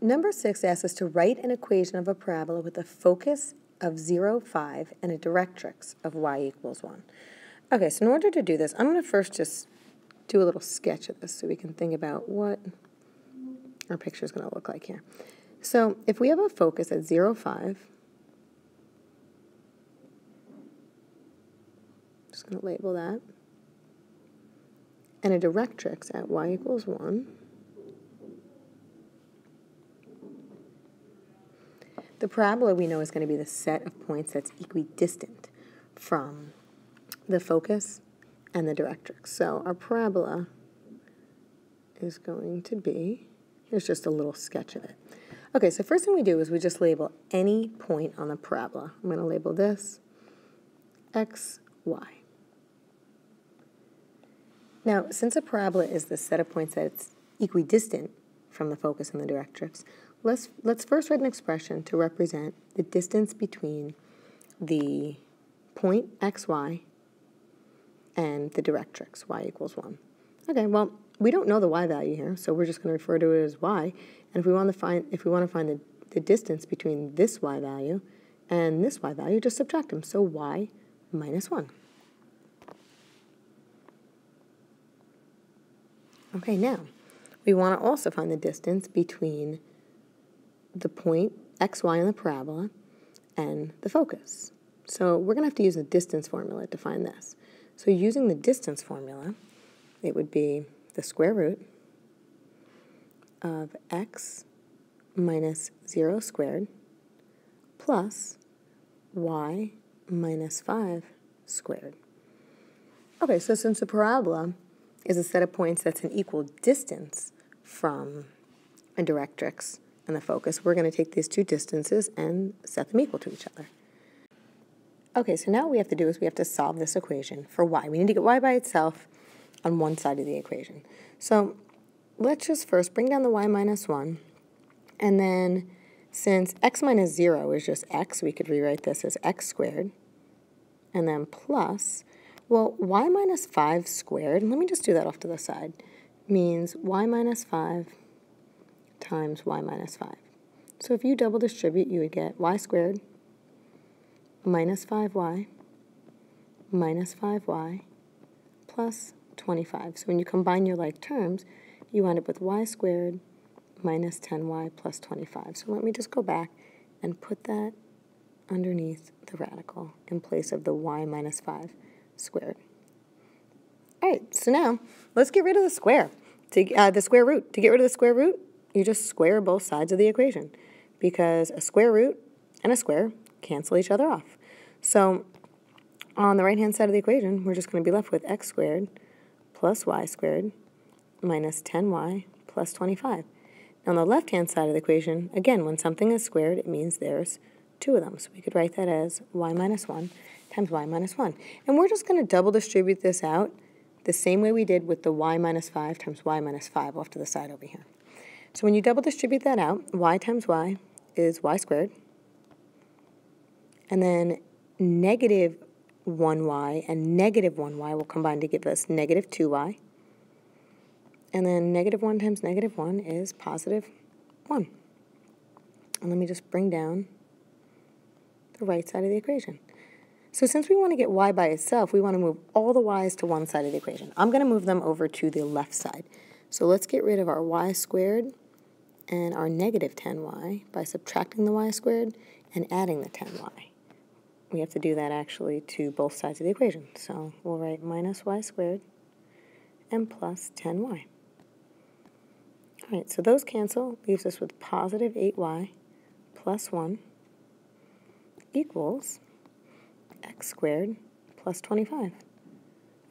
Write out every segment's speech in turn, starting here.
Number 6 asks us to write an equation of a parabola with a focus of 0, 5 and a directrix of y equals 1. Okay, so in order to do this, I'm going to first just do a little sketch of this so we can think about what our picture is going to look like here. So if we have a focus at 0, 5, just going to label that, and a directrix at y equals 1, the parabola we know is going to be the set of points that's equidistant from the focus and the directrix. So our parabola is going to be, here's just a little sketch of it. Okay, so first thing we do is we just label any point on the parabola. I'm going to label this x, y. Now, since a parabola is the set of points that's equidistant from the focus and the directrix, let's first write an expression to represent the distance between the point xy and the directrix, y equals 1. Okay, well, we don't know the y value here, so we're just going to refer to it as y. And if we want to find the distance between this y value and this y value, just subtract them. So y minus 1. Okay, now we want to also find the distance between the point xy in the parabola and the focus. So we're going to have to use a distance formula to find this. So using the distance formula, it would be the square root of x minus 0 squared plus y minus 5 squared. Okay, so since the parabola is a set of points that's an equal distance from a directrix and the focus, we're going to take these two distances and set them equal to each other. Okay, so now what we have to do is we have to solve this equation for y. We need to get y by itself on one side of the equation. So let's just first bring down the y minus 1, and then since x minus 0 is just x, we could rewrite this as x squared, and then plus, well, y minus 5 squared, let me just do that off to the side, means y minus 5 times y minus 5. So if you double distribute, you would get y squared minus 5y minus 5y plus 25. So when you combine your like terms, you end up with y squared minus 10y plus 25. So let me just go back and put that underneath the radical in place of the y minus 5 squared. All right, so now let's get rid of the square, the square root. To get rid of the square root, you just square both sides of the equation because a square root and a square cancel each other off. So on the right-hand side of the equation, we're just going to be left with x squared plus y squared minus 10y plus 25. Now on the left-hand side of the equation, again, when something is squared, it means there's two of them. So we could write that as y minus 1 times y minus 1. And we're just going to double distribute this out the same way we did with the y minus 5 times y minus 5 off to the side over here. So when you double distribute that out, y times y is y squared. And then negative 1y and negative 1y will combine to give us negative 2y. And then negative 1 times negative 1 is positive 1. And let me just bring down the right side of the equation. So since we want to get y by itself, we want to move all the y's to one side of the equation. I'm going to move them over to the left side. So let's get rid of our y squared and our negative 10y by subtracting the y squared and adding the 10y. We have to do that actually to both sides of the equation. So we'll write minus y squared and plus 10y. All right, so those cancel, leaves us with positive 8y plus 1 equals x squared plus 25. All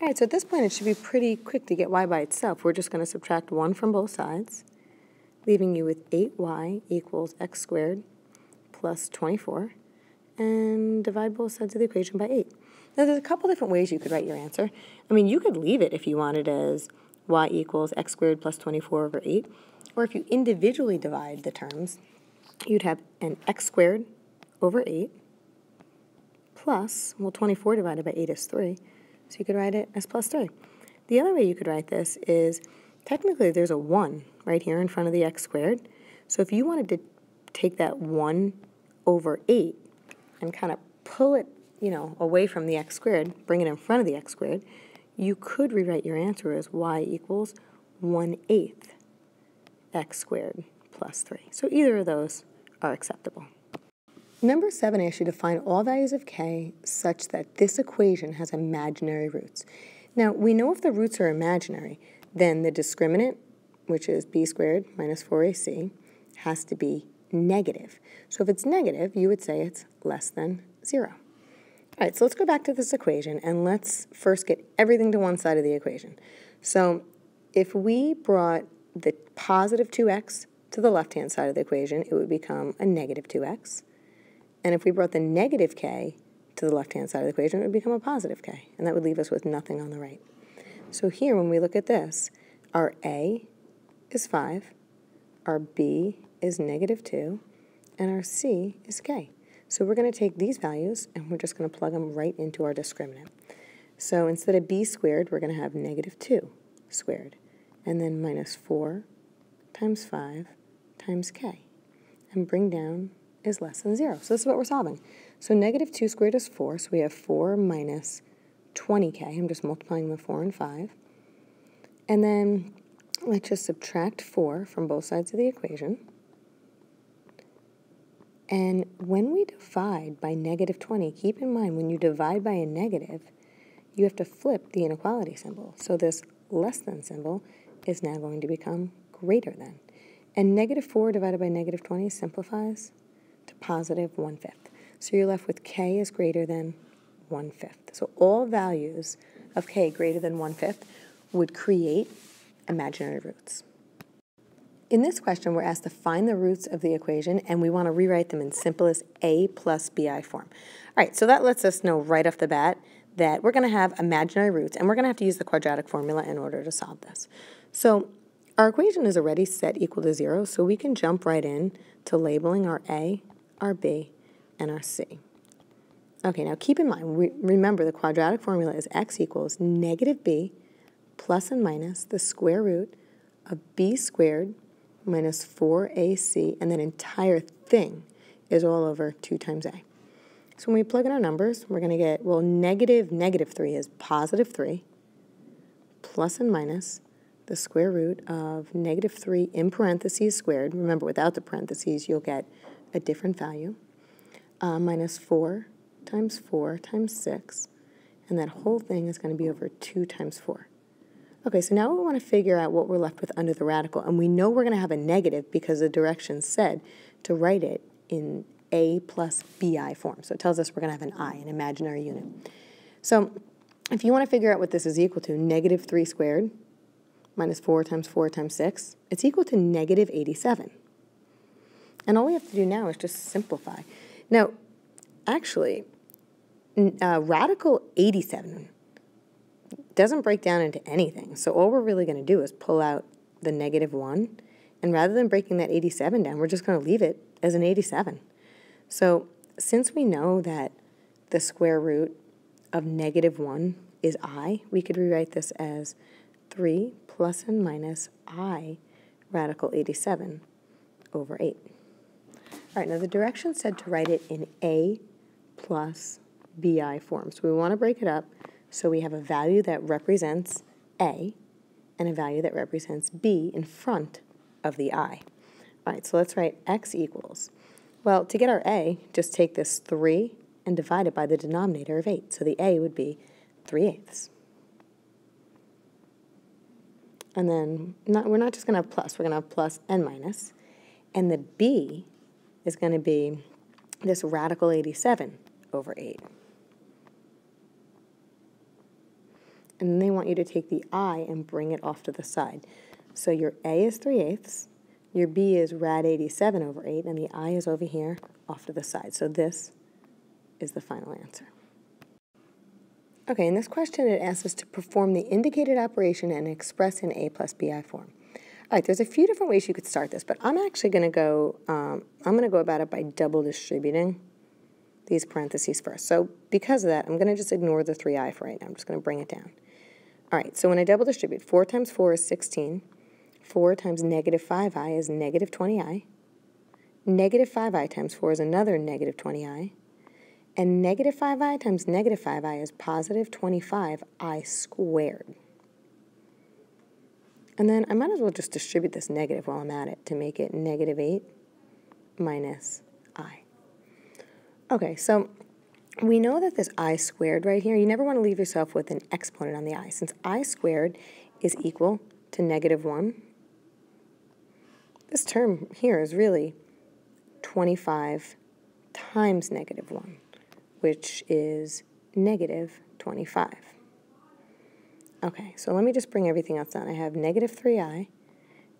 right, so at this point it should be pretty quick to get y by itself. We're just going to subtract 1 from both sides, leaving you with 8y equals x squared plus 24, and divide both sides of the equation by 8. Now there's a couple different ways you could write your answer. I mean, you could leave it if you wanted as y equals x squared plus 24 over 8, or if you individually divide the terms, you'd have an x squared over 8 plus, well, 24 divided by 8 is 3, so you could write it as plus 3. The other way you could write this is, technically there's a 1 right here in front of the x squared, So if you wanted to take that 1 over 8 and kind of pull it, away from the x squared, bring it in front of the x squared, you could rewrite your answer as y equals 1/8 x squared plus 3. So either of those are acceptable. Number 7 asks you to find all values of k such that this equation has imaginary roots. Now, we know if the roots are imaginary, then the discriminant, which is b squared minus 4ac, has to be negative. So if it's negative, you would say it's less than 0. All right, so let's go back to this equation, and let's first get everything to one side of the equation. So if we brought the positive 2x to the left-hand side of the equation, it would become a negative 2x. And if we brought the negative k to the left-hand side of the equation, it would become a positive k, and that would leave us with nothing on the right. So here, when we look at this, our a is 5, our b is negative 2, and our c is k. So we're going to take these values, and we're just going to plug them right into our discriminant. So instead of b squared, we're going to have negative 2 squared, and then minus 4 times 5 times k. And bring down is less than 0. So this is what we're solving. So negative 2 squared is 4, so we have 4 minus 20k. I'm just multiplying the 4 and 5. And then let's just subtract 4 from both sides of the equation. And when we divide by negative 20, keep in mind when you divide by a negative, you have to flip the inequality symbol. So this less than symbol is now going to become greater than. And negative 4 divided by negative 20 simplifies to positive 1/5. So you're left with k is greater than 1/5. So all values of k greater than 1/5 would create imaginary roots. In this question, we're asked to find the roots of the equation, and we want to rewrite them in simplest a plus bi form. All right, so that lets us know right off the bat that we're going to have imaginary roots, and we're going to have to use the quadratic formula in order to solve this. So our equation is already set equal to 0, so we can jump right in to labeling our a, our b, and our c. Okay, now keep in mind, remember the quadratic formula is x equals negative b plus and minus the square root of b squared minus 4ac, and that entire thing is all over 2 times a. So when we plug in our numbers, we're going to get, well, negative 3 is positive 3 plus and minus the square root of negative 3 in parentheses squared. Remember, without the parentheses, you'll get a different value, minus 4 times 6, and that whole thing is going to be over 2 times 4. Okay, so now we want to figure out what we're left with under the radical, and we know we're going to have a negative because the directions said to write it in a plus bi form. So it tells us we're going to have an I, an imaginary unit. So if you want to figure out what this is equal to, negative 3 squared minus 4 times 6, it's equal to negative 87. And all we have to do now is just simplify. Now, actually, radical 87 doesn't break down into anything. So all we're really going to do is pull out the negative 1, and rather than breaking that 87 down, we're just going to leave it as an 87. So since we know that the square root of negative 1 is I, we could rewrite this as 3 plus and minus I radical 87 over 8. All right, now the directions said to write it in a plus bi form. So we want to break it up so we have a value that represents a and a value that represents b in front of the I. All right, so let's write x equals. Well, to get our a, just take this 3 and divide it by the denominator of 8. So the a would be 3/8. And then we're not just going to have plus, we're going to have plus and minus. And the b is going to be this radical 87 over 8. And then they want you to take the I and bring it off to the side. So your a is 3/8, your b is rad 87 over 8, and the I is over here off to the side. So this is the final answer. Okay, in this question it asks us to perform the indicated operation and express in a plus bi form. All right, there's a few different ways you could start this, but I'm actually going to go, about it by double distributing these parentheses first. So because of that, I'm going to just ignore the 3i for right now. I'm just going to bring it down. All right, so when I double distribute, 4 times 4 is 16. 4 times negative 5i is negative 20i. negative 5i times 4 is another negative 20i. And negative 5i times negative 5i is positive 25i squared. And then I might as well just distribute this negative while I'm at it to make it negative 8 minus I. Okay, so we know that this I squared right here, you never want to leave yourself with an exponent on the I. Since I squared is equal to negative 1, this term here is really 25 times negative 1, which is negative 25. Okay, so let me just bring everything else down. I have negative 3i,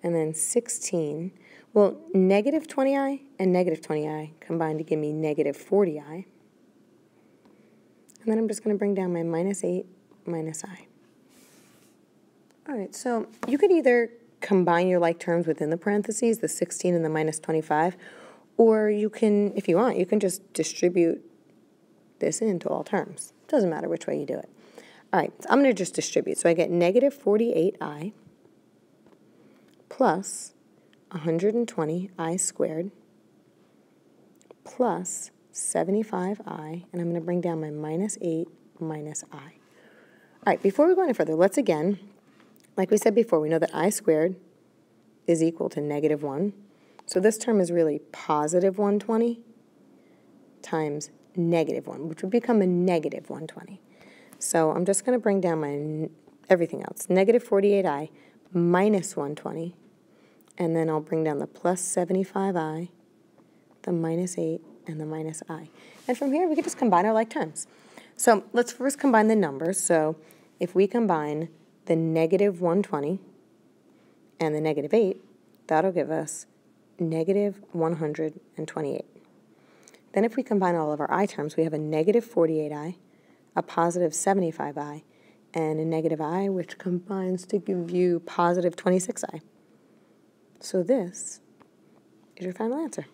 and then 16. Well, negative 20i and negative 20i combine to give me negative 40i. And then I'm just going to bring down my minus 8 minus I. All right, so you could either combine your like terms within the parentheses, the 16 and the minus 25, or you can, if you want, you can just distribute this into all terms. Doesn't matter which way you do it. All right, so I'm going to just distribute. So I get negative 48i plus 120i squared plus 75i, and I'm going to bring down my minus 8 minus I. All right, before we go any further, let's again, like we said before, we know that I squared is equal to negative 1. So this term is really positive 120 times negative 1, which would become a negative 120. So I'm just going to bring down my everything else. Negative 48i minus 120, and then I'll bring down the plus 75i, the minus 8, and the minus I. And from here, we can just combine our like terms. So let's first combine the numbers. So if we combine the negative 120 and the negative 8, that'll give us negative 128. Then if we combine all of our I terms, we have a negative 48i, a positive 75i, and a negative I, which combines to give you positive 26i. So this is your final answer.